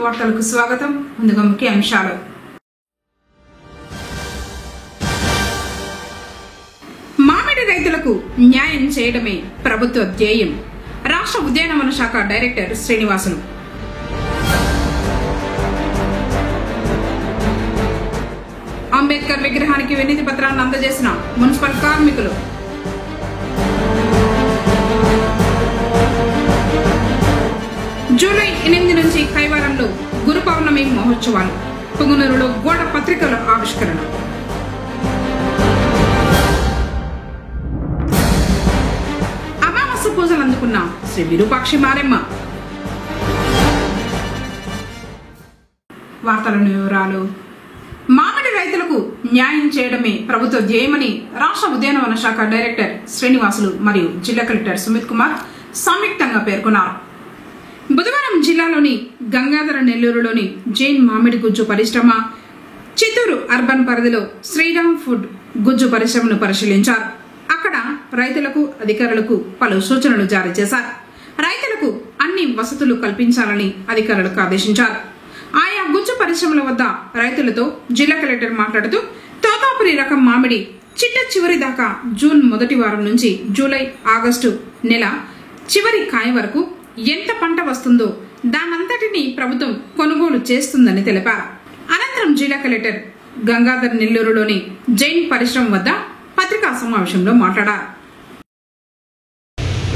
వార్తలకు స్వాగతం. ముందుగా ముఖ్య అంశాలు. మామిడి రైతులకు న్యాయం చేయడమే ప్రభుత్వ ధ్యేయం. రాష్ట్ర ఉద్యానవన శాఖ డైరెక్టర్ శ్రీనివాసులు. అంబేద్కర్ విగ్రహానికి వినతి పత్రాన్ని అందజేసిన మున్సిపల్ కార్మికులు. జూలై 8 నుంచి కైవారంలో గురు పౌర్ణమి మహోత్సవాలు. పుంగనూరులో గోడ పత్రికల ఆవిష్కరణ. అమావాస్య పూజలు అందుకున్న శ్రీ విరూపాక్షి మారెమ్మ. వార్తలను వివరాలు. మామిడి రైతులకు న్యాయం చేయడమే ప్రభుత్వ ధ్యేయమని రాష్ట్ర ఉద్యానవన శాఖ డైరెక్టర్ శ్రీనివాసులు మరియు జిల్లా కలెక్టర్ సుమిత్ కుమార్ సంయుక్తంగా పేర్కొన్నారు. బుధవారం జిల్లాలోని గంగాధర నెల్లూరులోని జైన్ మామిడి గుజ్జు పరిశ్రమ, చిత్తూరు అర్బన్ పరిధిలో శ్రీరామ్ ఫుడ్ గుజ్జు పరిశ్రమను పరిశీలించారు. అక్కడ రైతులకు, అధికారులకు పలు సూచనలు జారీ చేశారు. రైతులకు అన్ని వసతులు కల్పించాలని అధికారులకు ఆదేశించారు. ఆయా గుజ్జు పరిశ్రమల వద్ద రైతులతో జిల్లా కలెక్టర్ మాట్లాడుతూ, తోతాపురి రకం మామిడి చిట్ట చివరి దాకా జూన్ మొదటి వారం నుంచి జూలై, ఆగస్టు నెల చివరి కాయ వరకు ఎంత పంట వస్తుందో దానంతటినీ ప్రభుత్వం కొనుగోలు చేస్తుందని తెలిపారు. అనంతరం జిల్లా కలెక్టర్ గంగాధర్ నెల్లూరులోని జైన్ పరిశ్రమ వద్ద పత్రికా సమావేశంలో మాట్లాడారు.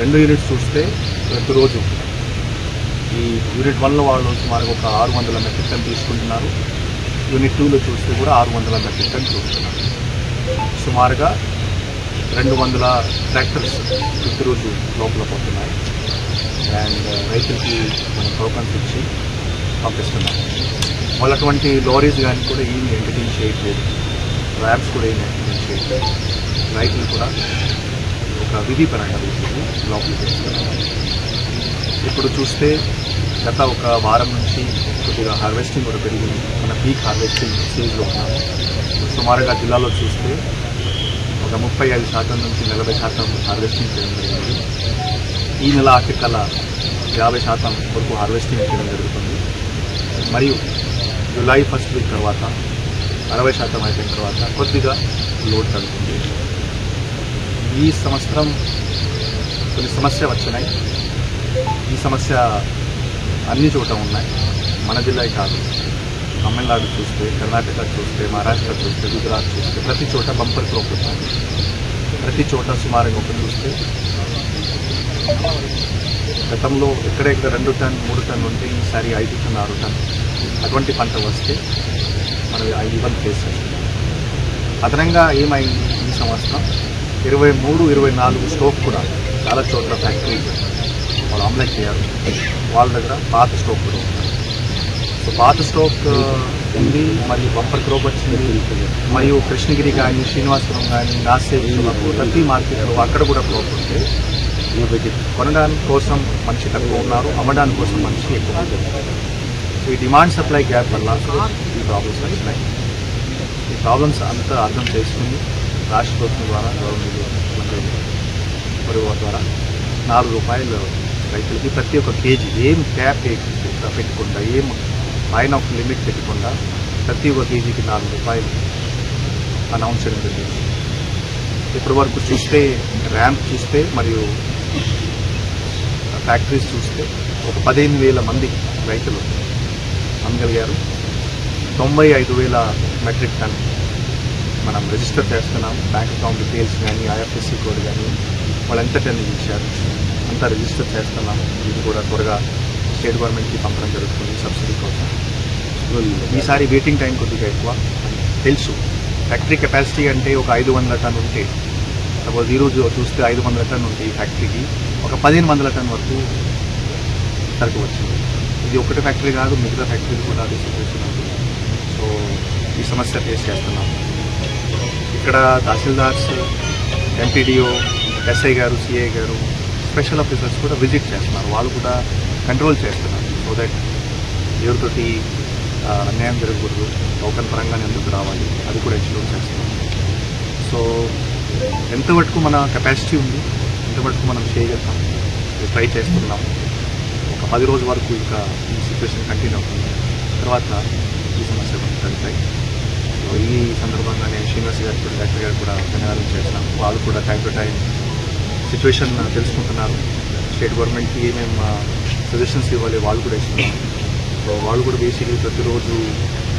2 యూనిట్స్ చూస్తే ప్రతిరోజు ఈ యూనిట్ 1లో వాళ్ళు సుమారుగా ఒక 600 మెట్రిక్ టన్ తీసుకుంటున్నారు. యూనిట్ 2లో చూస్తే కూడా 600 మెట్రిక్ టన్ చూస్తున్నారు. సుమారుగా 200 ట్రాక్టర్స్ ప్రతిరోజు లోపల పోతున్నాయి. అండ్ రైతులకి మనం టోకన్స్ ఇచ్చి పంపిస్తున్నాం. వాళ్ళు అటువంటి లారీస్ కానీ కూడా ఏమి ఎంటర్టైన్ చేయట్లేదు, ర్యాబ్స్ కూడా ఏమి ఎంటర్టైన్ చేయట్లేదు. రైతులు కూడా ఒక విధిపరంగా తీసుకుని లోపలికి వేస్తున్నారు. ఇప్పుడు చూస్తే గత ఒక వారం నుంచి కొద్దిగా హార్వెస్టింగ్ కూడా పెరిగింది. మన పీక్ హార్వెస్టింగ్ స్టేజ్లో ఉన్నాము. సుమారుగా జిల్లాలో చూస్తే ఒక 35% నుంచి 40% హార్వెస్టింగ్ చేయడం జరిగింది. ఈ నెల ఆఖరికల్లా 50% వరకు హార్వెస్టింగ్ చేయడం జరుగుతుంది. మరియు జూలై 1st వీక్ తర్వాత 60% అయిపోయిన తర్వాత కొద్దిగా లోడ్ తగ్గుతుంది. ఈ సంవత్సరం కొన్ని సమస్య వచ్చినాయి. ఈ సమస్య అన్ని చోట ఉన్నాయి. మన జిల్లా కాదు, తమిళనాడు చూస్తే, కర్ణాటక చూస్తే, మహారాష్ట్ర చూస్తే, గుజరాత్ చూస్తే ప్రతి చోట బంపర్ క్రాప్ ఉంటుంది. ప్రతి చోట సుమారుగా ఒక చూస్తే గతంలో ఎక్కడెక్కడ 2 టన్ 3 టన్ ఉంటే ఈసారి 5 టన్ 6 టన్ అటువంటి పంట వస్తే మనం ఇబ్బంది ఫేస్ చేస్తున్నాం. అదనంగా ఏమైంది, ఈ సంవత్సరం 23-24 స్టోక్ కూడా చాలా చోట్ల ఫ్యాక్టరీస్ వాళ్ళు ఆమ్లెట్ చేయాలి. వాళ్ళ దగ్గర పాత స్టోక్ కూడా ఉంది. సో పాత స్టాక్ ఉంది, మరియు బంపర్ క్రాప్ వచ్చింది. మరియు కృష్ణగిరి కానీ, శ్రీనివాసపురం కానీ, నాసిక్, ప్రతి మార్కెట్లో అక్కడ కూడా క్రాప్ ఉంది. కొనడానికి కోసం మనిషి తక్కువ ఉన్నారు, అమ్మడానికి కోసం మనిషి ఎక్కువ ఉంటుంది. సో ఈ డిమాండ్ సప్లై గ్యాప్ వల్ల ఈ ప్రాబ్లమ్స్ వచ్చినాయి. ఈ ప్రాబ్లమ్స్ అంతా అర్థం చేసుకుని రాష్ట్ర ప్రభుత్వం ద్వారా, గవర్నమెంట్ ద్వారా 4 రూపాయలు రైతులకి ప్రతి ఒక్క కేజీ, ఏం క్యాప్ పెట్టకుండా, ఏం పైన ఒక లిమిట్ పెట్టకుండా ప్రతి ఒక్క కేజీకి 4 రూపాయలు అనౌన్స్ చేయడం జరిగింది. ఇప్పటి వరకు చూస్తే ర్యాంప్ చూస్తే మరియు ఫ్యాక్టరీస్ చూస్తే ఒక 15,000 మంది రైతులు అమ్మగలిగారు. 95,000 మెట్రిక్ టన్ మనం రిజిస్టర్ చేస్తున్నాం. బ్యాంక్ అకౌంట్ డీటెయిల్స్ కానీ, IFSC కోడ్ కానీ వాళ్ళు ఎంత టన్ ఇచ్చారు అంతా రిజిస్టర్ చేస్తున్నాం. ఇది కూడా త్వరగా స్టేట్ గవర్నమెంట్కి పంపడం జరుగుతుంది సబ్సిడీ కోసం. ఈసారి వెయిటింగ్ టైం కొద్దిగా ఎక్కువ తెలుసు. ఫ్యాక్టరీ కెపాసిటీ అంటే ఒక 500 టన్ ఉంటే, సపోజ్ ఈరోజు చూస్తే 500 టన్ ఉంటే ఈ ఫ్యాక్టరీకి ఒక 1500 టన్ వరకు సరుకు వచ్చింది. ఇది ఒకటి ఫ్యాక్టరీ కాదు, మిగతా ఫ్యాక్టరీలు కూడా అదే సిచ్యువేషన్ ఉంది. సో ఈ సమస్య ఫేస్ చేస్తున్నాం. ఇక్కడ తహసీల్దార్స్, ఎంపీడీఓ, ఎస్ఐ గారు, సిఐ గారు, స్పెషల్ ఆఫీసర్స్ కూడా విజిట్ చేస్తున్నారు. వాళ్ళు కూడా కంట్రోల్ చేస్తున్నారు. సో దట్ ఎవరితోటి అన్యాయం జరగకూడదు, టోకన్ పరంగానే ఎందుకు రావాలి, అది కూడా ఎక్స్ప్లోర్ చేస్తున్నాం. సో ఎంతవరకు మన కెపాసిటీ ఉంది, ఎంతవరకు మనం చేయగలుగుతాం ట్రై చేస్తున్నాం. ఒక 10 రోజుల వరకు ఇంకా ఈ సిచ్యువేషన్ కంటిన్యూ అవుతుంది. తర్వాత ఈ సమస్యలు తగ్గుతాయి. ఈ సందర్భంగా నేను శ్రీనివాస్ గారు కూడా డాక్టర్ గారు కూడా ధన్యవాదాలు చేస్తున్నాను. వాళ్ళు కూడా టైం టు టైం సిచ్యువేషన్ తెలుసుకుంటున్నారు. స్టేట్ గవర్నమెంట్కి ఏమేమి సజెషన్స్ ఇవ్వాలి వాళ్ళు కూడా ఇస్తున్నారు. సో వాళ్ళు కూడా బేసిక్లీ ప్రతిరోజు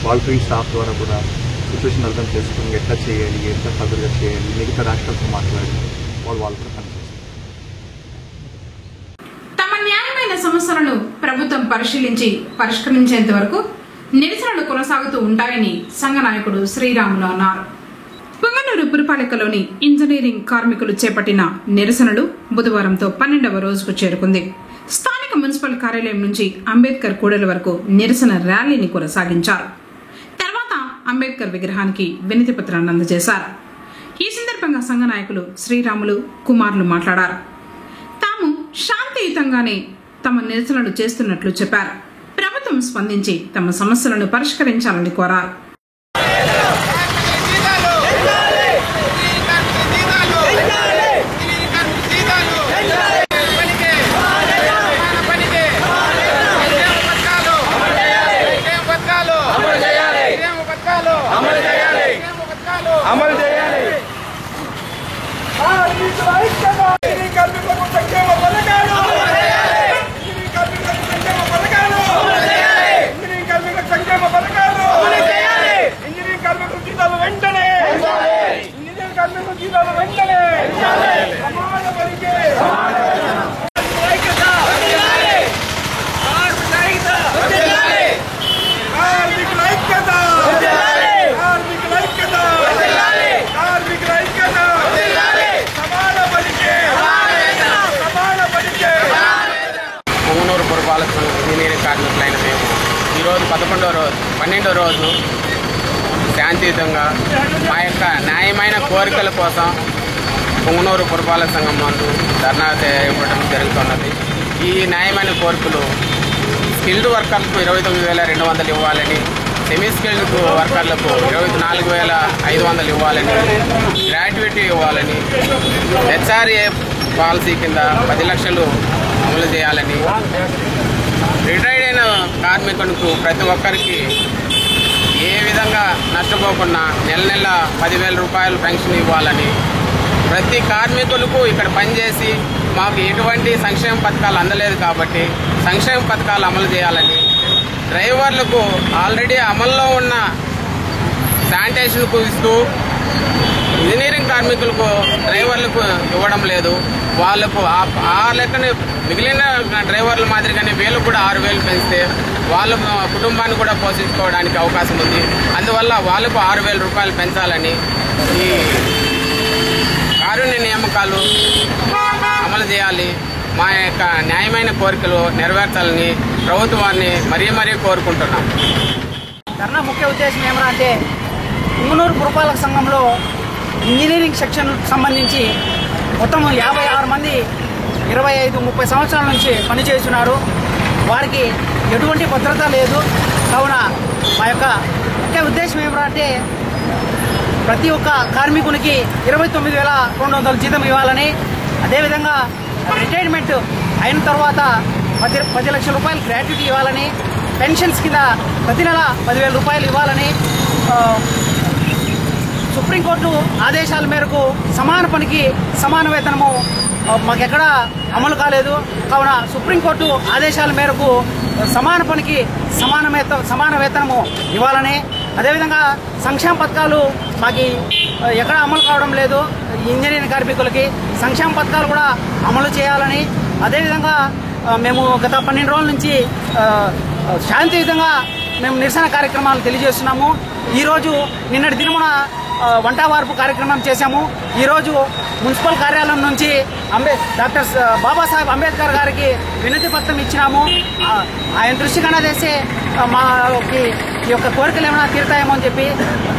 వాళ్ళ ఫీల్డ్ స్టాఫ్ ద్వారా కూడా సిచ్యువేషన్ అర్థం చేసుకుని ఎట్లా చేయాలి, ఎంత ఫర్దర్గా చేయాలి, మిగతా రాష్ట్రాలతో మాట్లాడి వాళ్ళు కూడా పనిచేస్తారు. తమ న్యాయమైన సమస్యలను ప్రభుత్వం పరిశీలించి పరిష్కరించేంత వరకు నిరసనలు కొనసాగుతూ ఉంటాయని సంఘ నాయకుడు శ్రీరాములు అన్నారు. పుంగనూరు పురపాలికలోని ఇంజనీరింగ్ కార్మికులు చేపట్టిన నిరసనలు బుధవారంతో 12వ రోజుకు చేరుకుంది. స్థానిక మున్సిపల్ కార్యాలయం నుంచి అంబేద్కర్ కూడలి వరకు నిరసన ర్యాలీని కొనసాగించారు. తర్వాత అంబేద్కర్ విగ్రహానికి వినతి పత్రాన్ని అందజేశారు. ఈ సందర్భంగా సంఘ నాయకులు శ్రీరాములు, కుమార్లు మాట్లాడారు. తాము శాంతియుతంగానే తమ నిరసనలు చేస్తున్నట్లు చెప్పారు. ప్రభుత్వం స్పందించి తమ సమస్యలను పరిష్కరించాలని కోరారు. పుంగనూరు పురపాలక ఇంజనీరింగ్ కార్మికులైన మేము ఈరోజు 12వ రోజు శాంతియుతంగా మా యొక్క న్యాయమైన కోరికల కోసం పుంగనూరు పురపాలక సంఘం నందు ధర్నా ఇవ్వడం జరుగుతున్నది. ఈ న్యాయమైన కోరికలు స్కిల్డ్ వర్కర్లకు 29,200 ఇవ్వాలని, సెమీ స్కిల్డ్ వర్కర్లకు 24,500 ఇవ్వాలని, గ్రాట్యుటీ ఇవ్వాలని, హెచ్ఆర్ఏ పాలసీ కింద 10 లక్షలు అమలు చేయాలని, రిటైర్డ్ అయిన కార్మికులకు ప్రతి ఒక్కరికి ఏ విధంగా నష్టపోకుండా నెల 10,000 రూపాయలు పెన్షన్ ఇవ్వాలని, ప్రతి కార్మికులకు ఇక్కడ పనిచేసి మాకు ఎటువంటి సంక్షేమ పథకాలు అందలేదు కాబట్టి సంక్షేమ పథకాలు అమలు చేయాలని, డ్రైవర్లకు ఆల్రెడీ అమల్లో ఉన్న శానిటేషన్కు ఇస్తూ ఇంజనీరింగ్ కార్మికులకు డ్రైవర్లకు ఇవ్వడం లేదు. వాళ్లకు ఆ లెక్కనే మిగిలిన డ్రైవర్ల మాదిరిగానే వీళ్ళు కూడా 6,000 పెంచితే వాళ్ళ కుటుంబాన్ని కూడా పోషించుకోవడానికి అవకాశం ఉంది. అందువల్ల వాళ్ళకు 6,000 రూపాయలు పెంచాలని, ఈ కారుణ్య నియామకాలు అమలు చేయాలి, మా యొక్క న్యాయమైన కోరికలు నెరవేర్చాలని ప్రభుత్వాన్ని మరీ కోరుకుంటున్నాం. ధర్నా ముఖ్య ఉద్దేశం ఏమన్నా పుంగనూరు పురపాలక సంఘంలో ఇంజనీరింగ్ సెక్షన్ సంబంధించి మొత్తం 56 మంది 25-30 సంవత్సరాల నుంచి పనిచేస్తున్నారు. వారికి ఎటువంటి భద్రత లేదు. కావున మా యొక్క ముఖ్య ఉద్దేశం ఏమిటంటే ప్రతి ఒక్క కార్మికునికి 29,200 జీతం ఇవ్వాలని, అదేవిధంగా రిటైర్మెంట్ అయిన తర్వాత 10 లక్షల రూపాయలు గ్రాట్యుటీ ఇవ్వాలని, పెన్షన్స్ కింద ప్రతి నెల 10,000 రూపాయలు ఇవ్వాలని, సుప్రీంకోర్టు ఆదేశాల మేరకు సమాన పనికి సమాన వేతనము మాకెక్కడ అమలు కాలేదు. కావున సుప్రీంకోర్టు ఆదేశాల మేరకు సమాన పనికి సమాన వేతనము ఇవ్వాలని, అదేవిధంగా సంక్షేమ పథకాలు మాకు ఎక్కడ అమలు కావడం లేదు. ఇంజనీరింగ్ కార్మికులకి సంక్షేమ పథకాలు కూడా అమలు చేయాలని, అదేవిధంగా మేము గత 12 రోజుల నుంచి శాంతియుతంగా మేము నిరసన కార్యక్రమాలు తెలియజేస్తున్నాము. ఈరోజు నిన్నటి దినమున వంట వార్పు కార్యక్రమం చేశాము. ఈరోజు మున్సిపల్ కార్యాలయం నుంచి డాక్టర్ బాబాసాహెబ్ అంబేద్కర్ గారికి వినతి పత్రం ఇచ్చినాము. ఆయన దృష్టికి అనేసి మాకి ఈ యొక్క కోరికలు ఏమైనా తీరుతాయేమో అని చెప్పి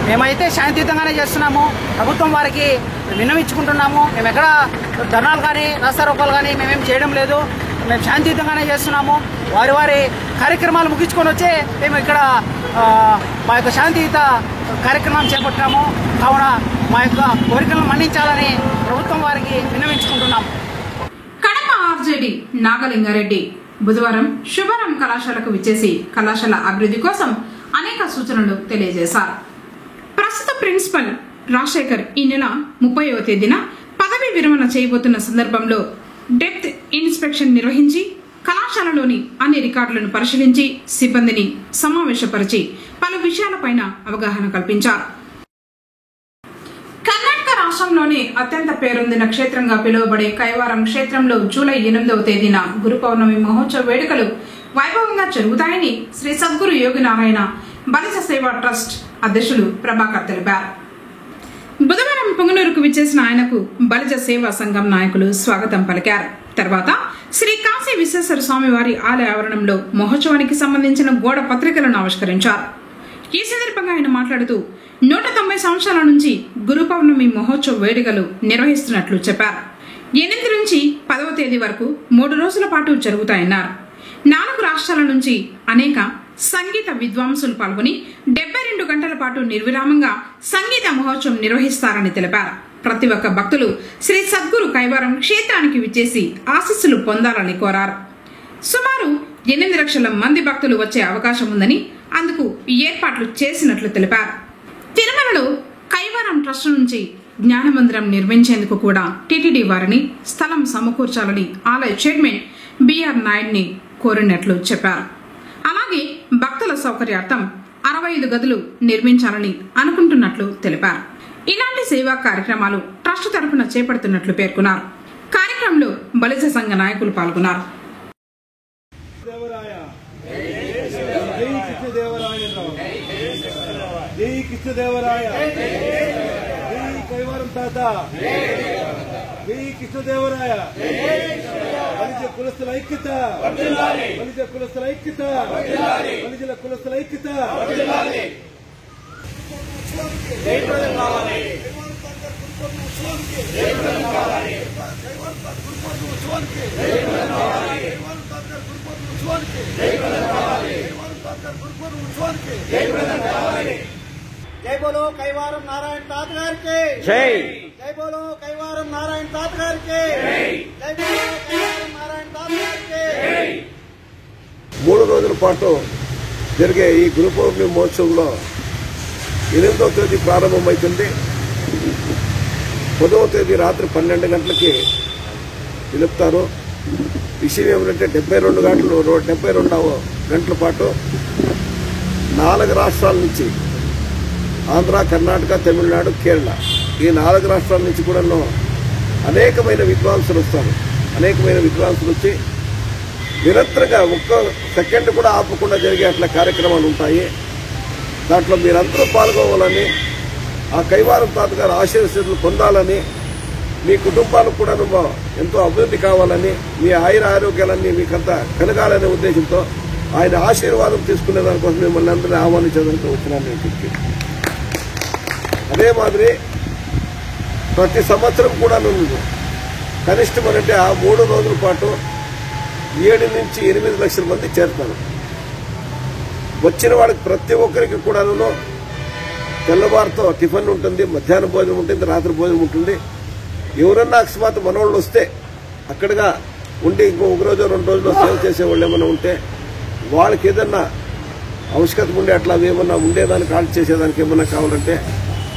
మేమైతే శాంతియుతంగానే చేస్తున్నాము. ప్రభుత్వం వారికి విన్నవించుకుంటున్నాము. మేము ఎక్కడ ధర్నాలు కానీ రాస్తారోకోలు కానీ మేమేం చేయడం లేదు. మేము శాంతియుతంగానే చేస్తున్నాము. వారి కార్యక్రమాలు ముగించుకొని వచ్చే మేము ఇక్కడ మా యొక్క శాంతియుత కార్యక్రమం చేపట్టాము. కావున మా యొక్క కోరికలను మన్నించాలని ప్రభుత్వం వారికి విన్నవించుకుంటున్నాము. కడప ఆర్జేడీ నాగలింగారెడ్డి బుధవారం శుభారం కళాశాలకు విచ్చేసి కళాశాల అభివృద్ధి కోసం అనేక సూచనలు తెలియజేశారు. ప్రస్తుత ప్రిన్సిపల్ రాజశేఖర్ ఈ నెల 30వ తేదీన పదవి విరమణ చేయబోతున్న సందర్భంలో డెప్త్ ఇన్స్పెక్షన్ నిర్వహించి కళాశాలలోని అన్ని రికార్డులను పరిశీలించి సిబ్బందిని సమావేశపరిచి పలు విషయాలపైన అవగాహన కల్పించారు. కర్ణాటక రాష్ట్రంలోని అత్యంత పేరొందిన క్షేత్రంగా పిలువబడే కైవారం క్షేత్రంలో జూలై 8వ తేదీన గురు పౌర్ణమి మహోత్సవ వేడుకలు వైభవంగా జరుగుతాయని శ్రీ సద్గురు యోగినారాయణ బలిజ సేవా ట్రస్ట్ అధ్యక్షులు ప్రభాకర్ తెలిపారు. బుధవారం పొంగనూరుకు విచ్చేసిన ఆయనకు బలిజ సేవా సంఘం నాయకులు స్వాగతం పలికారు. తర్వాత శ్రీ కాశీ విశ్వేశ్వర స్వామి వారి ఆలయ ఆవరణంలో మహోత్సవానికి సంబంధించిన గోడ పత్రికలను ఆవిష్కరించారు. ఈ సందర్భంగా ఆయన మాట్లాడుతూ 190 సంవత్సరాల నుంచి గురు పౌర్ణమి మహోత్సవ వేడుకలు నిర్వహిస్తున్నట్లు చెప్పారు. 8 నుంచి 10వ తేదీ వరకు 3 రోజుల పాటు జరుగుతాయన్నారు. 4 రాష్ట్రాల నుంచి అనేక సంగీత విద్వాంసులు పాల్గొని 72 గంటల పాటు నిర్విరామంగా సంగీత మహోత్సవం నిర్వహిస్తారని తెలిపారు. ప్రతి ఒక్క భక్తులు శ్రీ సద్గురు కైవారం క్షేత్రానికి విచ్చేసి ఆశీస్సులు పొందాలని కోరారు. సుమారు 8 లక్షల మంది భక్తులు వచ్చే అవకాశం ఉందని అందుకు ఏర్పాట్లు చేసినట్లు తెలిపారు. తిరుమలలో కైవారం ట్రస్ట్ నుంచి జ్ఞానమందిరం నిర్మించేందుకు కూడా టీటీడీ వారిని స్థలం సమకూర్చాలని ఆలయ చైర్మన్ బిఆర్ నాయుడిని కోరినట్లు చెప్పారు. అలాగే భక్తుల సౌకర్యార్థం 65 గదులు నిర్మించాలని అనుకుంటున్నట్లు తెలిపారు. ఇలాంటి సేవా కార్యక్రమాలు ట్రస్ట్ తరఫున చేపడుతున్నట్లు పేర్కొన్నారు. కార్యక్రమంలో బలిజ సంఘ నాయకులు పాల్గొన్నారు. బలిజ కులస్తుల ఐక్యత, బలిజ కులస్తుల ఐక్యత, బలిజల కులస్తుల ఐక్యత. జై బోలో కైవారం నారాయణ తాత గారికి జై. జై బోలో కైవారం నారాయణ తాత గారికి జై బోలో కైవారం నారాయణ తాత గారికి. 3 రోజుల పాటు జరిగే ఈ గురు పౌర్ణమి మహోత్సవంలో 8వ తేదీ ప్రారంభమవుతుంది. 10వ తేదీ రాత్రి 12 గంటలకి నిలుపుతారు. విషయం ఏమిటంటే 72 గంటల పాటు 4 రాష్ట్రాల నుంచి ఆంధ్ర, కర్ణాటక, తమిళనాడు, కేరళ ఈ 4 రాష్ట్రాల నుంచి కూడా అనేకమైన విద్వాంసులు వస్తారు. అనేకమైన విద్వాంసులు వచ్చి నిరంతరంగా ఒక్క సెకండ్ కూడా ఆపకుండా జరిగే అట్లా కార్యక్రమాలు ఉంటాయి. దాంట్లో మీరందరూ పాల్గొవాలని, ఆ కైవారం తాత గారు ఆశీర్వాదాలు పొందాలని, మీ కుటుంబాలకు కూడా ఎంతో అభివృద్ధి కావాలని, మీ ఆయుర ఆరోగ్యాలన్నీ మీకంతా కలగాలనే ఉద్దేశంతో ఆయన ఆశీర్వాదం తీసుకునే దానికోసం మిమ్మల్ని అందరినీ ఆహ్వానించడానికి వచ్చినాను నేను తిరిగి. అదే మాదిరి ప్రతి సంవత్సరం కూడా కనిష్టం అంటే ఆ 3 రోజుల పాటు 7 నుంచి 8 లక్షల మంది చేరుతారు. వచ్చిన వాళ్ళకి ప్రతి ఒక్కరికి కూడా తెల్లవారితో టిఫిన్ ఉంటుంది, మధ్యాహ్న భోజనం ఉంటుంది, రాత్రి భోజనం ఉంటుంది. ఎవరన్నా అకస్మాత్ మనోళ్ళు వస్తే అక్కడగా ఉండి ఇంకో 1 రోజు 2 రోజుల్లో సేవ చేసేవాళ్ళు ఏమైనా ఉంటే వాళ్ళకి ఏదన్నా ఆవశ్యకత ఉండే అట్లా ఏమన్నా ఉండేదానికి ఆర్డర్ చేసేదానికి ఏమన్నా కావాలంటే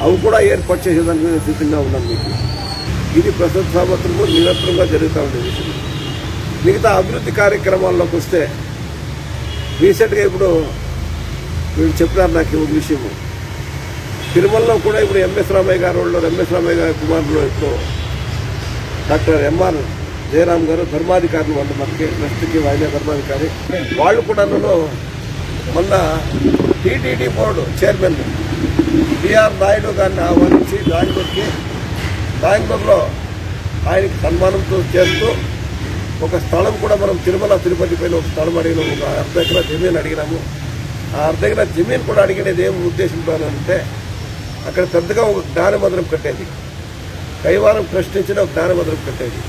అవి కూడా ఏర్పాటు చేసేదానికి నేను సిద్ధంగా ఉన్నాను. మీకు ఇది ప్రస్తుత సంవత్సరంలో నిరంతరంగా జరుగుతూ ఉండే విషయం. మిగతా అభివృద్ధి కార్యక్రమాల్లోకి వస్తే రీసెంట్గా ఇప్పుడు వీళ్ళు చెప్పినారు నాకు ఒక విషయము. తిరుమలలో కూడా ఇప్పుడు ఎంఎస్ రామయ్య గారు వాళ్ళు, ఎంఎస్ రామయ్య గారి కుమారులు ఇప్పుడు డాక్టర్ ఎంఆర్ జయరామ్ గారు ధర్మాధికారులు, వాళ్ళు మనకి ట్రస్ట్కి ఆయన ధర్మాధికారి. వాళ్ళు కూడా మొన్న TTD board chairman BR Naidu గారిని ఆహ్వానించి బెంగళూరులో ఆయనకి సన్మానంతో చేస్తూ ఒక స్థలం కూడా మనం తిరుమల తిరుపతి పైన ఒక స్థలం అడిగినాము. ఒక 1/2 ఎకరా జమీన్ అడిగినాము. ఆ 1/2 ఎకరా జమీన్ కూడా అడిగినది ఏం ఉద్దేశంతో అంటే అక్కడ పెద్దగా ఒక జ్ఞానమందిరం కట్టేది, కైవారం ట్రస్ట్ నుంచి ఒక జ్ఞానమందిరం కట్టేది.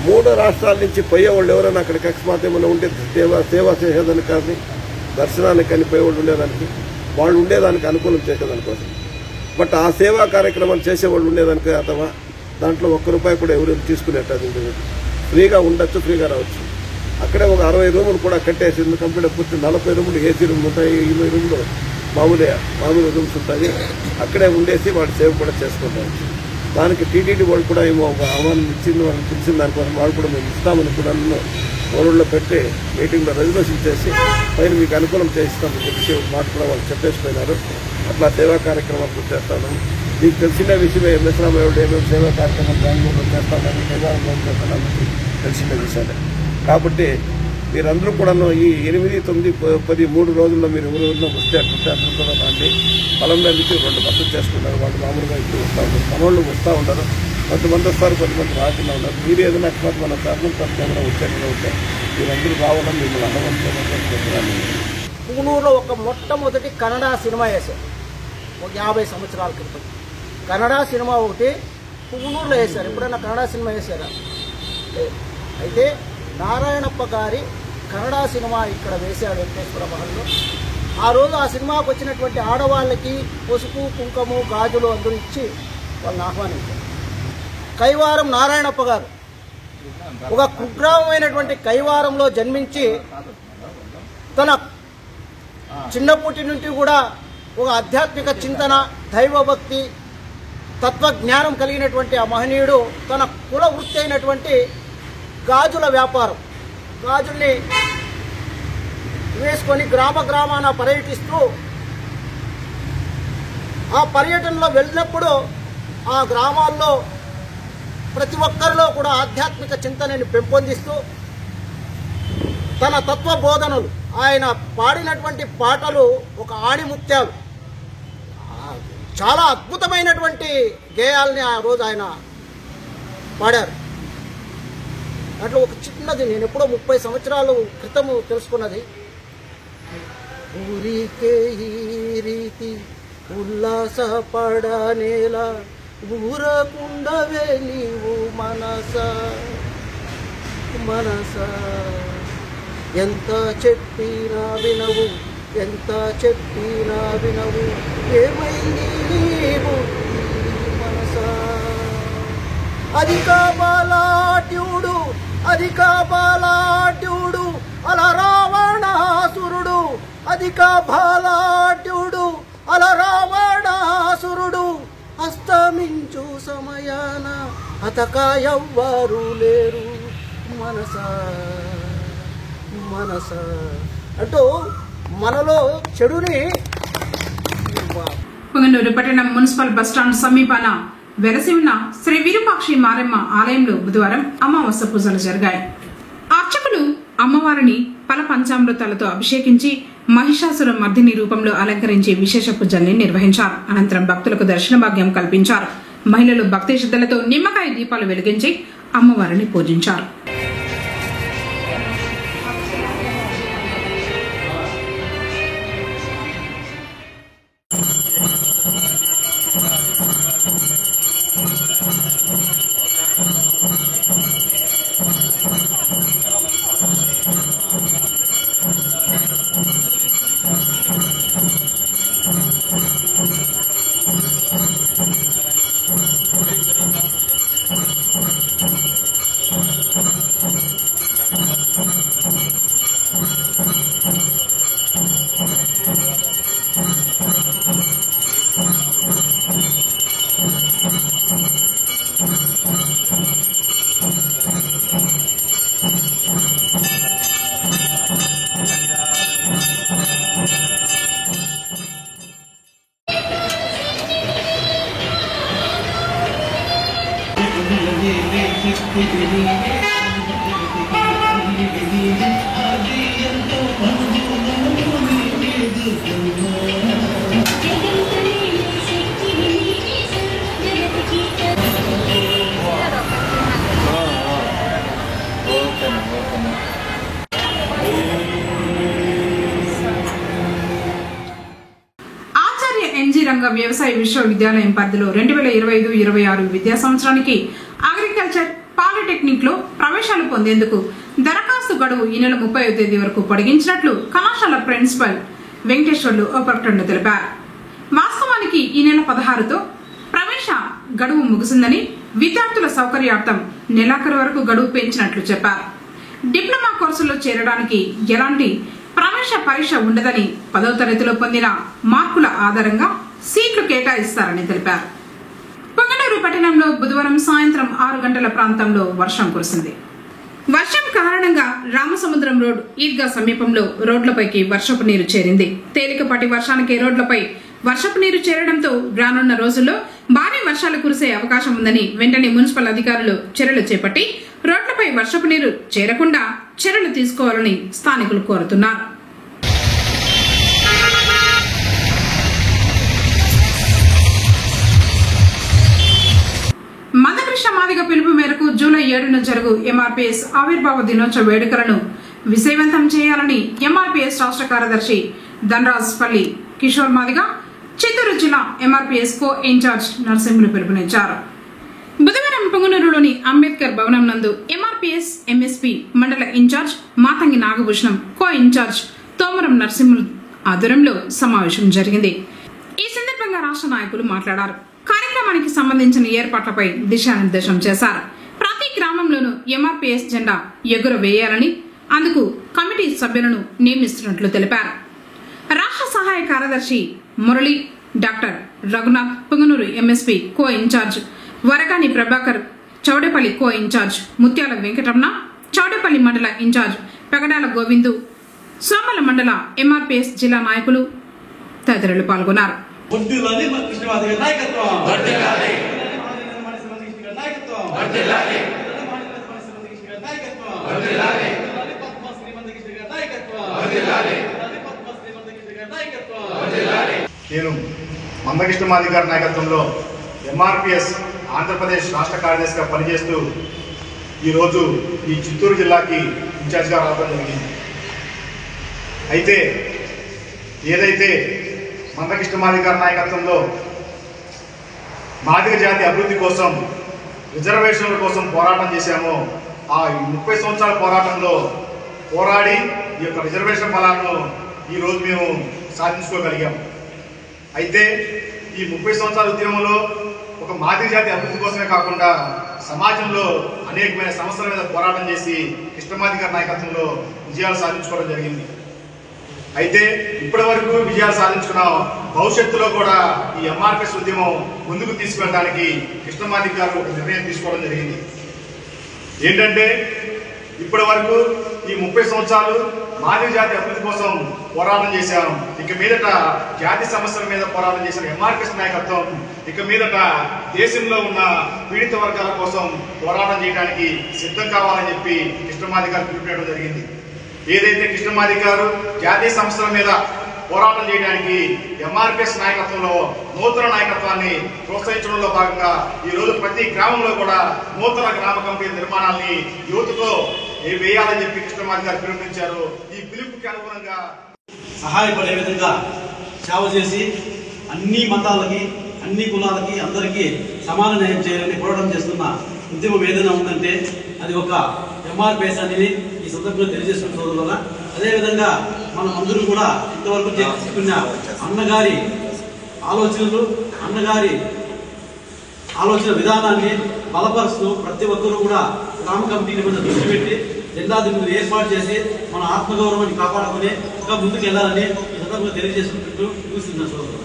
3 రాష్ట్రాల నుంచి పోయేవాళ్ళు ఎవరైనా అక్కడికి అకస్మాత్ ఏమైనా ఉంటే సేవ చేసేదానికి కానీ దర్శనానికి కానీ పోయేవాళ్ళు ఉండేదానికి, వాళ్ళు ఉండేదానికి అనుకూలం చేసేదానికోసం. బట్ ఆ సేవా కార్యక్రమాలు చేసేవాళ్ళు ఉండేదానికి అథవా దాంట్లో 1 రూపాయి కూడా ఎవరు తీసుకునేట్టు ఫ్రీగా ఉండొచ్చు, ఫ్రీగా రావచ్చు. అక్కడే ఒక 60 రూములు కూడా కట్టేసింది. కంప్లీట్ పూర్తి 40 రూములు ఏసీ రూములు ఉంటాయి, 20 రూములు మామూలు రూమ్స్ ఉంటాయి. అక్కడే ఉండేసి వాడు సేవ కూడా చేసుకుంటారు. దానికి టీటీడీ వాళ్ళు కూడా ఏమో ఒక ఆహ్వానం ఇచ్చింది, వాళ్ళని పిలిచిన దానికోసం వాళ్ళు కూడా మేము ఇస్తామని కూడా ఊళ్ళో పెట్టి మీటింగ్లో రిజర్వేషన్ చేసి పైన మీకు అనుకూలం చేయిస్తామని చెప్పి మాట కూడా వాళ్ళు చెప్పేసిపోయినారు. అట్లా సేవా కార్యక్రమాలు చేస్తాను. మీకు తెలిసిన విషయమే ఎంఎస్రామయ్య ఏమేమి సేవా కార్యక్రమాలు బెంగళూరులో చేస్తానని మేఘాలంలో చేస్తానని తెలిసిన విషయాలే. కాబట్టి మీరందరూ కూడాను ఈ 8, 9, 10, 3 రోజుల్లో మీరు ఎవరెవరిలో వస్తే అట్లుంటే అందరూ కూడా రండి. పొలం నుంచి 2 బస్సులు చేసుకున్నారు. వాళ్ళు మామూలుగా ఇప్పుడు వస్తూ ఉంటారు, మనోళ్ళు వస్తూ ఉంటారు. కొంతమంది వస్తారు, కొంతమంది రాకుండా ఉన్నారు. మీరు ఏదైనా అకస్మాత్ మన తరుణం ఏమైనా వచ్చేట్టుగా ఉంటే మీరందరూ రావాలని మిమ్మల్ని అడగడం. పుంగనూరులో ఒక మొట్టమొదటి కన్నడ సినిమా వేశారు ఒక 50 సంవత్సరాల క్రితం. కన్నడ సినిమా ఒకటి పుంగనూరులో వేశారు. ఎప్పుడైనా కన్నడ సినిమా వేశారా? అయితే నారాయణప్ప గారి కన్నడ సినిమా ఇక్కడ వేశాడు వెంకటేశ్వర మహల్లో. ఆ రోజు ఆ సినిమాకు వచ్చినటువంటి ఆడవాళ్ళకి పసుపు, కుంకుమ, గాజులు అందరూ ఇచ్చి వాళ్ళని ఆహ్వానించారు. కైవారం నారాయణప్ప గారు ఒక కుగ్రామమైనటువంటి కైవారంలో జన్మించి తన చిన్నప్పటి నుండి కూడా ఒక ఆధ్యాత్మిక చింతన, దైవభక్తి, తత్వజ్ఞానం కలిగినటువంటి ఆ మహనీయుడు తన కుల వృత్తి అయినటువంటి గాజుల వ్యాపారం, గాజుల్ని వేసుకొని గ్రామాన పర్యటిస్తూ ఆ పర్యటనలో వెళ్ళినప్పుడు ఆ గ్రామాల్లో ప్రతి ఒక్కరిలో కూడా ఆధ్యాత్మిక చింతనని పెంపొందిస్తూ తన తత్వ బోధనలు, ఆయన పాడినటువంటి పాటలు ఒక ఆణిముత్యాలు, చాలా అద్భుతమైనటువంటి గేయాలని ఆ రోజు ఆయన పాడారు. దాంట్లో ఒక చిన్నది నేను ఎప్పుడో 30 సంవత్సరాల క్రితము తెలుసుకున్నది. ఊరికే ఈ రీతి ఉల్లాస పడనేలా ఊరకుండవే నీవు మనస మనస, ఎంత చెప్పినా వినవు, ఎంత చెప్పినా వినవు, ఏమైంది నీవు మనస. అధిక బలాఢ్యుడు, అధిక బలాఢ్యుడు అల రావణాసురుడు, అధిక బలాఢ్యుడు అల రావణాసురుడు, అస్తమించు సమయాన అతక ఎవ్వరు లేరు మనస మనస అంటూ మనలో చెడుని. పొంగనూరు పట్టణం మున్సిపల్ బస్టాండ్ సమీపాన వెలసి ఉన్న శ్రీ విరూపాక్షి మారెమ్మ ఆలయంలో బుధవారం అమావాస్య పూజలు జరిగాయి. అర్చకులు అమ్మవారిని పల పంచామృతాలతో అభిషేకించి మహిషాసుర మర్దిని రూపంలో అలంకరించి విశేష పూజల్ని నిర్వహించారు. అనంతరం భక్తులకు దర్శన భాగ్యం కల్పించారు. మహిళలు భక్తి శ్రద్ధలతో నిమ్మకాయ దీపాలు వెలిగించి అమ్మవారిని పూజించారు. వ్యవసాయ విశ్వవిద్యాలయం పరిధిలో 2025-26 విద్యా సంవత్సరానికి అగ్రికల్చర్ పాలిటెక్నిక్ లో ప్రవేశాలు పొందేందుకు దరఖాస్తు గడువు ఈ నెల 30వ తేదీ వరకు పొడిగించినట్లు కళాశాల ప్రిన్సిపల్ వెంకటేశ్వర్లు ఒక ప్రకటనలో తెలిపారు. వాస్తవానికి ఈ నెల 16తో ప్రవేశ గడువు ముగిసిందని, విద్యార్థుల సౌకర్యార్థం నెలాఖరు వరకు గడువు పెంచినట్లు చెప్పారు. డిప్లొమా కోర్సుల్లో చేరడానికి ఎలాంటి ప్రవేశ పరీక్ష ఉండదని 10వ తరగతిలో పొందిన మార్కుల ఆధారంగా సీట్లు కేటాయిస్తారని తెలిపారు. పొంగనూరు పట్టణంలో బుధవారం సాయంత్రం 6 గంటల ప్రాంతంలో వర్షం కురిసింది. వర్షం కారణంగా రామసముద్రం రోడ్ ఈద్గా సమీపంలో రోడ్లపైకి వర్షపు నీరు చేరింది. తేలికపాటి వర్షానికి రోడ్లపై వర్షపు నీరు చేరడంతో రానున్న రోజుల్లో భారీ వర్షాలు కురిసే అవకాశం ఉందని వెంటనే మున్సిపల్ అధికారులు చర్యలు చేపట్టి రోడ్లపై వర్షపు నీరు చేరకుండా చర్యలు తీసుకోవాలని స్థానికులు కోరుతున్నారు. మందకృష్ణ మాదిగ పిలుపు మేరకు జూలై 7న జరుగు ఎంఆర్పీఎస్ ఆవిర్భావ దినోత్సవ వేడుకలను విజయవంతం చేయాలని ఎంఆర్పీఎస్ రాష్ట్ర కార్యదర్శి ధనరాజ్ పల్లి కిషోర్ మాదిగ, చిత్తూరు జిల్లా ఎంఆర్పీఎస్ కో ఇన్ఛార్జ్ నరసింహులు పిలుపునిచ్చారు. బుధవారం పొంగనూరులోని అంబేద్కర్ భవనం నందు ఎంఆర్పీఎస్ ఎంఎస్పీ మండల ఇన్ఛార్జ్ మాతంగి నాగభూషణం, కో ఇన్ఛార్జ్ తోమరం నరసింహులు ఆధ్వర్యంలో సమావేశం జరిగింది. ఈ సందర్భంగా రాష్ట్ర నాయకులు మాట్లాడారు. కార్యక్రమానికి సంబంధించిన ఏర్పాట్లపై దిశానిర్దేశం చేశారు. ప్రతి గ్రామంలోనూ ఎంఆర్పీఎస్ జెండా ఎగురవేయాలని అందుకు కమిటీ సభ్యులను నియమిస్తున్నట్లు తెలిపారు. రాష్ట్ర సహాయ కార్యదర్శి మురళి, డాక్టర్ రఘునాథ్, పొంగనూరు ఎంఎస్పీ కో ఇన్ఛార్జ్ వరగాని ప్రభాకర్, చౌడేపల్లి కో ఇన్ఛార్జ్ ముత్యాల వెంకటరమణ, చౌడేపల్లి మండల ఇన్ఛార్జ్ పెగడాల గోవిందు, సోమల మండల ఎంఆర్పీఎస్ జిల్లా నాయకులు తదితరులు పాల్గొన్నారు. నేను మందకృష్ణ మాదిగ గారి నాయకత్వంలో ఎంఆర్పీఎస్ ఆంధ్రప్రదేశ్ రాష్ట్ర కార్యదర్శిగా పనిచేస్తూ ఈరోజు ఈ చిత్తూరు జిల్లాకి ఇన్ఛార్జ్గా రావడం జరిగింది. అయితే ఏదైతే మందకృష్ణ మాదిగ గారి నాయకత్వంలో మాదిగ జాతి అభివృద్ధి కోసం, రిజర్వేషన్ల కోసం పోరాటం చేశామో ఆ 30 సంవత్సరాల పోరాటంలో పోరాడి ఈ యొక్క రిజర్వేషన్ ఫలాలను ఈరోజు మేము సాధించుకోగలిగాం. అయితే ఈ 30 సంవత్సరాల ఉద్యమంలో ఒక మాదిగ జాతి అభివృద్ధి కోసమే కాకుండా సమాజంలో అనేకమైన సమస్యల మీద పోరాటం చేసి కృష్ణమాదిగ గారి నాయకత్వంలో విజయాలు సాధించుకోవడం జరిగింది. అయితే ఇప్పటి వరకు విజయాలు సాధించుకున్న భవిష్యత్తులో కూడా ఈ ఎంఆర్పీఎస్ ఉద్యమం ముందుకు తీసుకెళ్ళడానికి కృష్ణమాదిగ గారు ఒక నిర్ణయం తీసుకోవడం జరిగింది. ఏంటంటే ఇప్పటి వరకు ఈ 30 సంవత్సరాలు మాదిగ జాతి అభివృద్ధి కోసం పోరాటం చేశాను. ఇక మీదట జాతి సమస్యల మీద పోరాటం చేసిన ఎంఆర్పీఎస్ నాయకత్వం ఇక మీదట దేశంలో ఉన్న పీడిత వర్గాల కోసం పోరాటం చేయడానికి సిద్ధం కావాలని చెప్పి కృష్ణమాదిగ గారు పిలుపునివ్వడం జరిగింది. ఏదైతే కృష్ణమాదిగ గారు జాతీయ సమస్యల మీద పోరాటం చేయడానికి ఎంఆర్పీఎస్ నాయకత్వంలో నూతన నాయకత్వాన్ని ప్రోత్సహించడంలో భాగంగా ఈరోజు ప్రతి గ్రామంలో కూడా నూతన గ్రామ కమిటీ నిర్మాణాన్ని యువతతో వేయాలని చెప్పి కృష్ణమాదిగ గారు పిలుపునిచ్చారు. ఈ పిలుపుకి అనుగుణంగా సహాయపడే విధంగా సేవ చేసి అన్ని మతాలకి, అన్ని కులాలకి, అందరికీ సమాన న్యాయం చేయాలని పోరాటం చేస్తున్న ఉద్యమం ఏదైనా ఉందంటే అది ఒక ఎంఆర్పీఎస్ అనేది ఈ సందర్భంలో తెలియజేస్తున్న సోదరుల. అదేవిధంగా మనం అందరూ కూడా ఇంతవరకు చేసుకున్న అన్నగారి ఆలోచనలు, అన్నగారి ఆలోచన విధానాన్ని బలపరుస్తూ ప్రతి ఒక్కరూ కూడా గ్రామ కమిటీల మీద దృష్టి పెట్టి జెండా దిగులు ఏర్పాటు చేసి మన ఆత్మగౌరవాన్ని కాపాడుకుని ఇంకా ముందుకు వెళ్లాలని ఈ సందర్భంగా తెలియజేసుకుంటూ చూస్తున్నాను సోదరులు.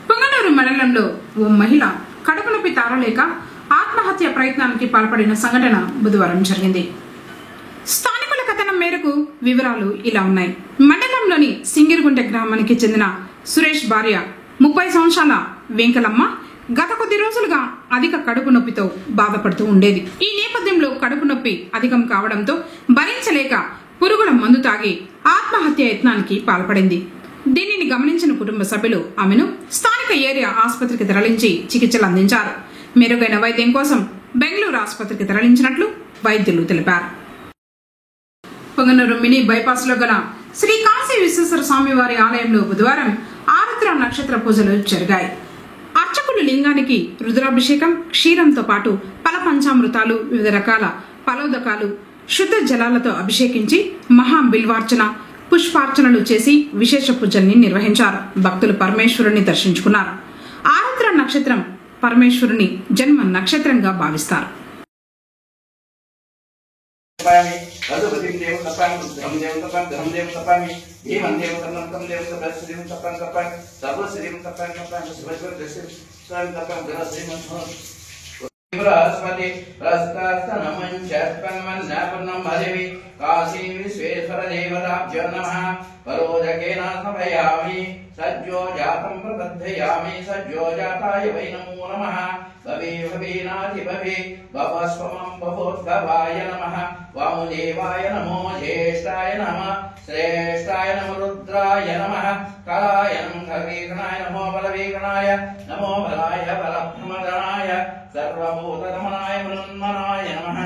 పొంగనూరు మండలంలో ఓ మహిళ కడుపు నొప్పి తారలేక ఆత్మహత్య ప్రయత్నానికి పాల్పడిన సంఘటన బుధవారం జరిగింది. స్థానికుల కథనం మేరకు వివరాలు ఇలా ఉన్నాయి. మండలంలోని సింగిరిగుంట గ్రామానికి చెందిన సురేష్ భార్య 30 సంవత్సరాల వెంకలమ్మ గత కొద్ది రోజులుగా అధిక కడుపు నొప్పితో బాధపడుతూ ఉండేది. ఈ నేపథ్యంలో కడుపు నొప్పి అధికం కావడంతో భరించలేక పురుగుల మందు తాగి ఆత్మహత్య యత్నానికి పాల్పడింది. దీనిని గమనించిన కుటుంబ సభ్యులు ఆమెను స్థానిక ఏరియా ఆసుపత్రికి తరలించి చికిత్సలు అందించారు. మెరుగైన వైద్యం కోసం బెంగళూరు ఆసుపత్రికి తరలించినట్లు వైద్యులు తెలిపారు. పొంగనూరు మినీ బైపాస్ లో గల శ్రీ కాశీ విశ్వేశ్వర స్వామి వారి ఆలయంలో బుధవారం ఆరుద్ర నక్షత్ర పూజలు జరిగాయి. అర్చకులు లింగానికి రుద్రాభిషేకం, క్షీరంతో పాటు పల పంచామృతాలు, వివిధ రకాల ఫలోదకాలు, శుద్ధ జలాలతో అభిషేకించి మహా బిల్వార్చన, పుష్పార్చనలు చేసి విశేష పూజల్ని నిర్వహించారు. భక్తులు పరమేశ్వరుని దర్శించుకున్నారు. ఆరుద్ర నక్షత్రం పరమేశ్వరుని జన్మ నక్షత్రంగా భావిస్తారు. बृहस्पति प्रस्तास्तनमञ्चत्पन्मन्नापूर्णं भदेवि काशी विश्वेश्वर देवताभ्यो नमः परोदकेन समयामि सज्जो जातं प्रबद्धयामि सज्जो जाताय वै नमो नमः भवे भवेनाधि भवे भवस्वमं भवोद्भवाय नमः वामदेवाय नमो ज्येष्ठाय नमः श्रेष्ठाय नमो रुद्राय नमः कालाय नमः खगेगणाय नमो बलवेगणाय नमो बलाय बलभ्रमदनाय सर्वभूतगमनाय मृन्मनाय नमः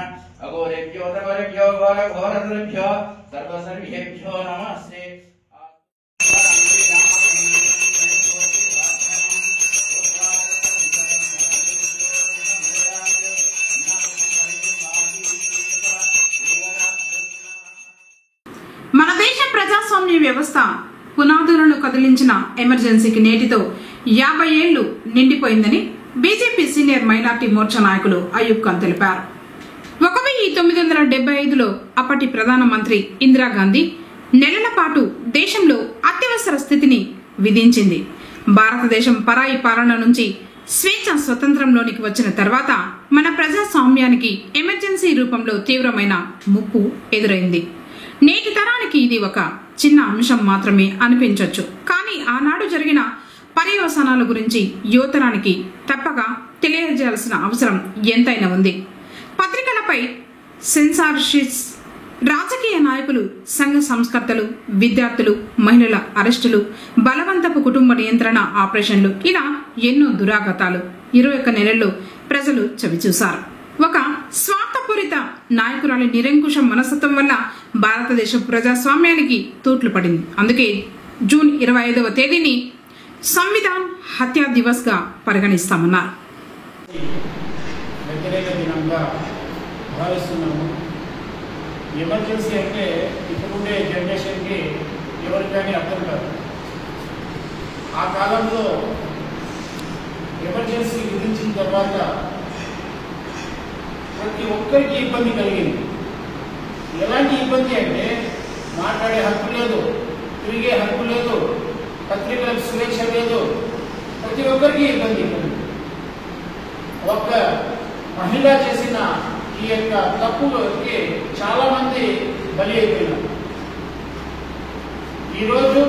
अघोरेभ्यो तघोरेभ्यो घोरघोरतरेभ्यो सर्वसर्वेभ्यो नमस्ते। మన దేశ ప్రజాస్వామ్య వ్యవస్థ పునాదులను కదిలించిన ఎమర్జెన్సీకి నేటితో 50 ఏళ్లు నిండిపోయిందని బీజేపీ సీనియర్ మైనార్టీ మోర్చా నాయకులు అయూబ్ ఖాన్ తెలిపారు. 1975లో అప్పటి ప్రధానమంత్రి ఇందిరాగాంధీ నెలల పాటు దేశంలో అత్యవసర స్థితిని విధించింది. భారతదేశం పరాయి పాలన నుంచి స్వేచ్ఛ స్వతంత్రంలోనికి వచ్చిన తర్వాత మన ప్రజాస్వామ్యానికి ఎమర్జెన్సీ రూపంలో తీవ్రమైన ముప్పు ఎదురైంది. నేటి తరానికి ఇది ఒక చిన్న అంశం మాత్రమే అనిపించవచ్చు. కానీ ఆనాడు జరిగిన పర్యవసానాల గురించి యువతరానికి తప్పక తెలియజేయాల్సిన అవసరం ఎంతైనా ఉంది. పత్రికలపై సెన్సార్షిప్స్, రాజకీయ నాయకులు, సంఘ సంస్కర్తలు, విద్యార్థులు, మహిళల అరెస్టులు, బలవంతపు కుటుంబ నియంత్రణ ఆపరేషన్లు, ఇలా ఎన్నో దురాగతాలు 21 నెలల్లో ప్రజలు చవిచూశారు. ఒక స్వార్థపూరిత నాయకురాలి నిరంకుశ మనస్తత్వం వల్ల భారతదేశ ప్రజాస్వామ్యానికి తూట్లు పడింది. అందుకే జూన్ 25వ తేదీని సంవిధాన్ హత్యా దివస్ గా పరిగణిస్తామన్నారు. వ్యతిరేక దినంగా భావిస్తున్నాము. ఎమర్జెన్సీ అంటే ఇప్పుడుండే జనరేషన్కి ఎవరికైనా అర్థం కాదు. ఆ కాలంలో ఎమర్జెన్సీ విధించిన తర్వాత ప్రతి ఒక్కరికి ఇబ్బంది కలిగింది. ఎలాంటి ఇబ్బంది అంటే మాట్లాడే హక్కు లేదు, తిరిగే హక్కు లేదు, పత్రికలకు స్వేచ్ఛ లేదు, ప్రతి ఒక్కరికి ఇబ్బంది కలిగింది. ఒక్క మహిళ చేసిన ఈ యొక్క తప్పుకి చాలా మంది బలి అయిపోయినారు. ఈరోజు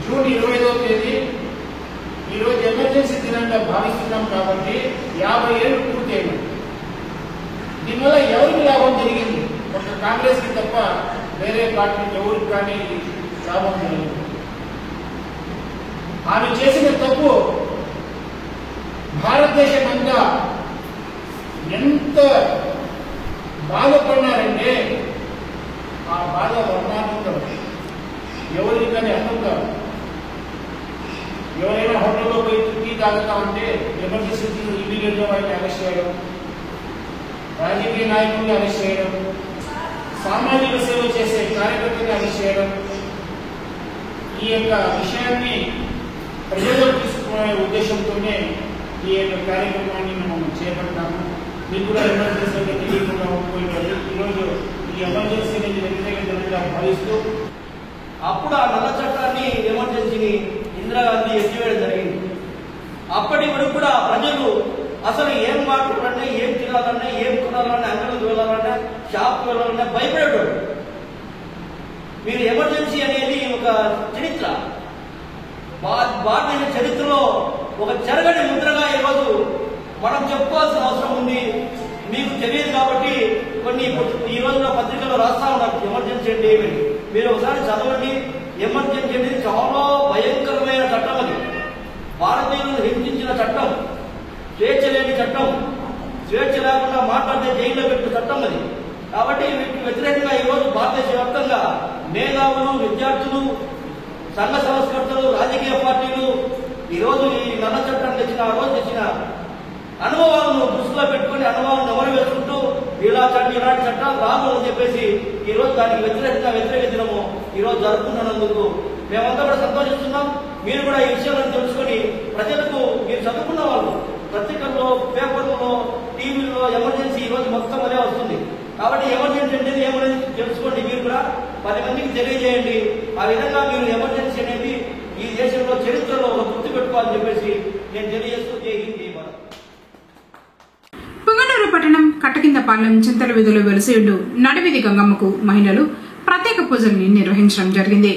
జూన్ 25వ తేదీ ఈరోజు ఎమర్జెన్సీ దినంగా భావిస్తున్నాం కాబట్టి 50 ఏళ్ళు పూర్తయింది. దీనివల్ల ఎవరికి లాభం జరిగింది? ఒక కాంగ్రెస్కి తప్ప వేరే పార్టీకి ఎవరికి కానీ లాభం జరిగింది. ఆమె చేసిన తప్పు భారతదేశం అంతా ఎంత బాధపడినారంటే ఆ బాధ వర్ణాత్మకం, ఎవరికి కానీ అర్థం కాదు. ఎవరైనా హోటల్లో పోయి టీ తాగుతామంటే ఎమర్జెన్సీ ఇమీడియట్గా వారిని అరెస్ట్ చేయడం, రాజకీయ నాయకుల్ని అరెస్ట్ చేయడం, సామాజిక సేవ చేసే కార్యకర్తని అరెస్ట్ చేయడం, ఈ యొక్క విషయాన్ని ప్రజల్లో తీసుకునే ఉద్దేశంతోనే ఈ యొక్క కార్యక్రమాన్ని మనం చేపట్టాము. మీకు కూడా ఎమర్జెన్సీ అంటే తెలియకుండా పోయినారు. ఈరోజు ఈ ఎమర్జెన్సీ అనేది వ్యతిరేక దినంగా భావిస్తూ అప్పుడు ఆ నల్ల చట్టాన్ని ఎమర్జెన్సీని ఇందిరాగాంధీ ఎత్తివేయడం జరిగింది. అప్పటి వరకు కూడా ప్రజలు అసలు ఏం మాట్లాడాలన్నా, ఏం తినాలన్నా, ఏం కొనాలన్నా, అంగడికి వెళ్ళాలన్నా, షాప్కి వెళ్ళాలన్నా భయపడేవాడు. మీరు ఎమర్జెన్సీ అనేది ఒక చరిత్ర, భారతీయ చరిత్రలో ఒక చెరగని ముద్రగా ఈరోజు మనం చెప్పుకోవాల్సిన అవసరం ఉంది. మీకు తెలియదు కాబట్టి కొన్ని ఈ రోజున పత్రికల్లో రాస్తా ఉన్నారు ఎమర్జెన్సీ అంటే ఏమిటి. మీరు ఒకసారి చదవండి. ఎమర్జెన్సీ అనేది చాలా భయంకరమైన చట్టం. అది భారతీయులను హింసించిన చట్టం, స్వేచ్ఛ లేని చట్టం, స్వేచ్ఛ లేకుండా మాట్లాడితే జైల్లో పెట్టిన చట్టం అది. కాబట్టి వీటికి వ్యతిరేకంగా ఈరోజు భారతదేశ వ్యాప్తంగా మేధావులు, విద్యార్థులు, సంఘ సంస్కర్తలు, రాజకీయ పార్టీలు ఈరోజు ఈ నల్ల చట్టాన్ని తెచ్చిన ఆ రోజు తెచ్చిన అనుభవాలను దృష్టిలో పెట్టుకుని అనుభవాలను ఎవరు వేసుకుంటూ ఇలాంటి చట్టాలు రాము అని చెప్పేసి ఈరోజు దానికి వ్యతిరేక దినము ఈరోజు జరుపుకున్నందుకు మేమంతా కూడా సంతోషిస్తున్నాం. మీరు కూడా ఈ విషయాలను తెలుసుకొని ప్రజలకు, మీరు చదువుకున్న వాళ్ళు పత్రికల్లో, పేపర్లలో, టీవీల్లో ఎమర్జెన్సీ ఈరోజు మొత్తం అదే వస్తుంది. కాబట్టి ఎమర్జెన్సీ అనేది ఏమనేది తెలుసుకోండి. మీరు కూడా 10 మందికి తెలియజేయండి. ఆ విధంగా మీరు ఎమర్జెన్సీ అనేది ఈ దేశంలో చరిత్రలో ఒక గుర్తు పెట్టుకోవాలని చెప్పేసి నేను తెలియజేస్తూ పుంగనూరు పట్టణం కట్టకిందపాలెం చింతల వీధిలో వెలిసియుండు నడివీధి గంగమ్మకు మహిళలు ప్రత్యేక పూజల్ని నిర్వహించడం జరిగింది.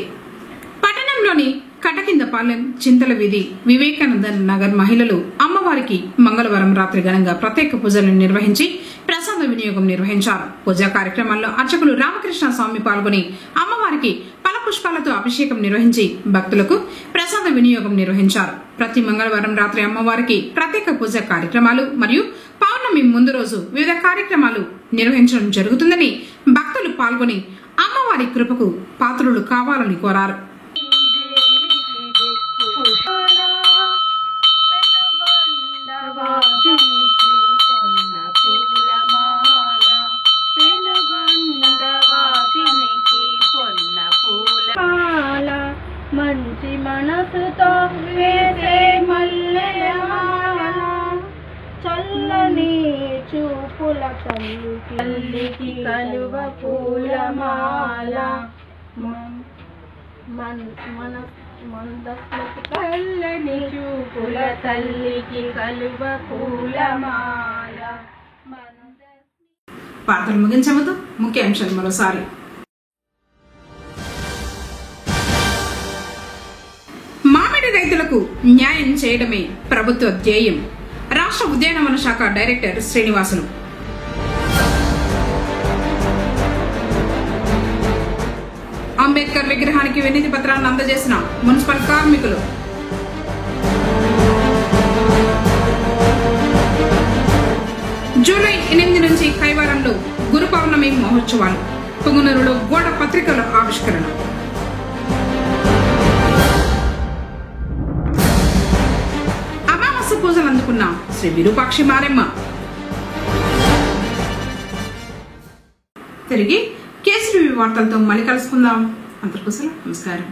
పట్టణంలోని కట్టకిందపాలెం చింతల వీధి వివేకానంద నగర్ మహిళలు అమ్మవారికి మంగళవారం రాత్రి ఘనంగా ప్రత్యేక పూజలను నిర్వహించి ప్రసాద వినియోగం నిర్వహించారు. పూజా కార్యక్రమాల్లో అర్చకులు రామకృష్ణ స్వామి పాల్గొని అమ్మవారికి ఫలపుష్పాలతో అభిషేకం నిర్వహించి భక్తులకు ప్రసాద వినియోగం నిర్వహించారు. ప్రతి మంగళవారం రాత్రి అమ్మవారికి ప్రత్యేక పూజా కార్యక్రమాలు మరియు పౌర్ణమి ముందు రోజు వివిధ కార్యక్రమాలు నిర్వహించడం జరుగుతుందని భక్తులు పాల్గొని అమ్మవారి కృపకు పాత్రులు కావాలని కోరారు. మంచి మనసుతో వేసే మల్లెలమాల చల్లని చూపుల తల్లికి కలువ పూలమాల చల్లని చూపుల తల్లికి కలువ పూలమాల. వార్తలు ముగించే ముందు ముఖ్యాంశాలు మరోసారి. మామిడి రైతులకు న్యాయం చేయడమే ప్రభుత్వ ధ్యేయం. రాష్ట్ర ఉద్యానవన శాఖ డైరెక్టర్ శ్రీనివాసులు. అంబేద్కర్ విగ్రహానికి వినతి పత్రాన్ని అందజేసిన మున్సిపల్ కార్మికులు. జూలై 8 నుంచి కైవారంలో గురు పౌర్ణమి మహోత్సవాలు. పుంగనూరులో గోడ పత్రికల ఆవిష్కరణ. అమావాస్య పూజలు అందుకున్న శ్రీ విరూపాక్షి మారెమ్మ. తిరిగి కేసీటీవీ వార్తలతో మళ్ళీ కలుసుకుందాం. అంతకు నమస్కారం.